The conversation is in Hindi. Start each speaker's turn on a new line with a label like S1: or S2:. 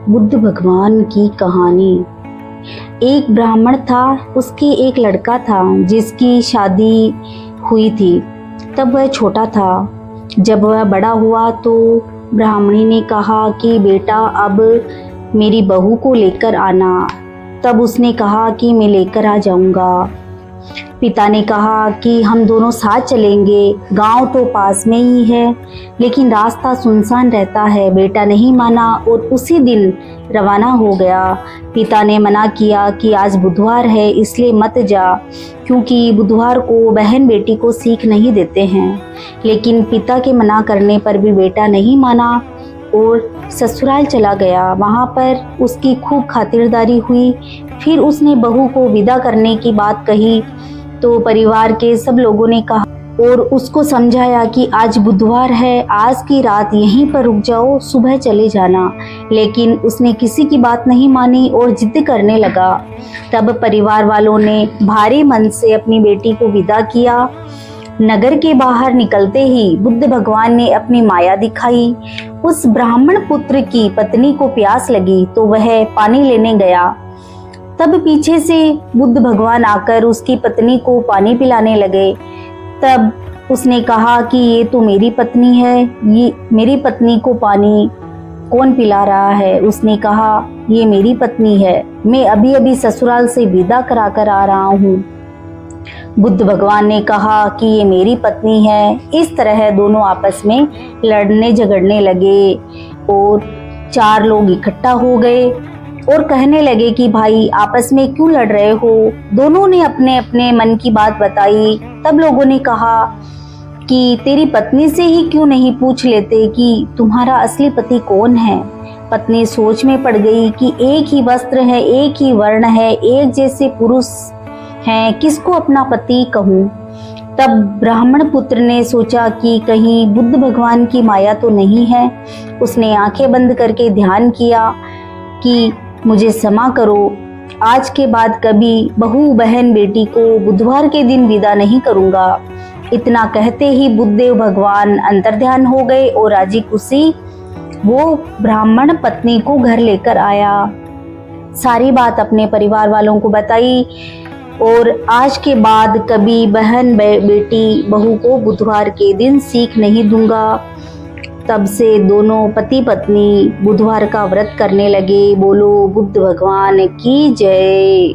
S1: बुद्ध भगवान की कहानी। एक ब्राह्मण था, उसके एक लड़का था जिसकी शादी हुई थी। तब वह छोटा था। जब वह बड़ा हुआ तो ब्राह्मणी ने कहा कि बेटा अब मेरी बहू को लेकर आना। तब उसने कहा कि मैं लेकर आ जाऊंगा। पिता ने कहा कि हम दोनों साथ चलेंगे, गांव तो पास में ही है लेकिन रास्ता सुनसान रहता है। बेटा नहीं माना और उसी दिन रवाना हो गया। पिता ने मना किया कि आज बुधवार है इसलिए मत जा, क्योंकि बुधवार को बहन बेटी को सीख नहीं देते हैं। लेकिन पिता के मना करने पर भी बेटा नहीं माना और ससुराल चला गया। वहाँ पर उसकी खूब खातिरदारी हुई। फिर उसने बहू को विदा करने की बात कही तो परिवार के सब लोगों ने कहा और उसको समझाया कि आज बुधवार है, आज की रात यहीं पर रुक जाओ, सुबह चले जाना। लेकिन उसने किसी की बात नहीं मानी और जिद करने लगा। तब परिवार वालों ने भारी मन से अपनी बेटी को विदा किया। नगर के बाहर निकलते ही बुद्ध भगवान ने अपनी माया दिखाई। उस ब्राह्मण पुत्र की पत्नी को प्यास लगी तो वह पानी लेने गया। तब पीछे से बुद्ध भगवान आकर उसकी पत्नी को पानी पिलाने लगे। तब उसने कहा कि ये तो मेरी पत्नी है, ये मेरी पत्नी को पानी कौन पिला रहा है? उसने कहा ये मेरी पत्नी है, मैं अभी अभी ससुराल से विदा करा कर आ रहा हूँ। बुद्ध भगवान ने कहा कि ये मेरी पत्नी है। इस तरह दोनों आपस में लड़ने झगड़ने लगे और 4 लोग इकट्ठा हो गए और कहने लगे कि भाई आपस में क्यों लड़ रहे हो? दोनों ने अपने अपने मन की बात बताई। तब लोगों ने कहा कि तेरी पत्नी से ही क्यों नहीं पूछ लेते कि तुम्हारा असली पति कौन है? पत्नी सोच में पड़ गई कि एक ही वस्त्र है, एक ही वर्ण है, एक जैसे पुरुष हैं, किसको अपना पति कहूँ? तब ब्राह्मण पुत्र ने सोचा कि कहीं बुद्ध भगवान की माया तो नहीं है। उसने आंखें बंद करके ध्यान किया कि मुझे क्षमा करो, आज के बाद कभी बहू बहन बेटी को बुधवार के दिन विदा नहीं करूंगा। इतना कहते ही बुद्धदेव भगवान अंतर्ध्यान हो गए और राजी खुशी वो ब्राह्मण पत्नी को घर लेकर आया। सारी बात अपने परिवार वालों को बताई और आज के बाद कभी बहन बेटी बहू को बुधवार के दिन सीख नहीं दूंगा। तब से दोनों पति पत्नी बुधवार का व्रत करने लगे। बोलो बुद्ध भगवान की जय।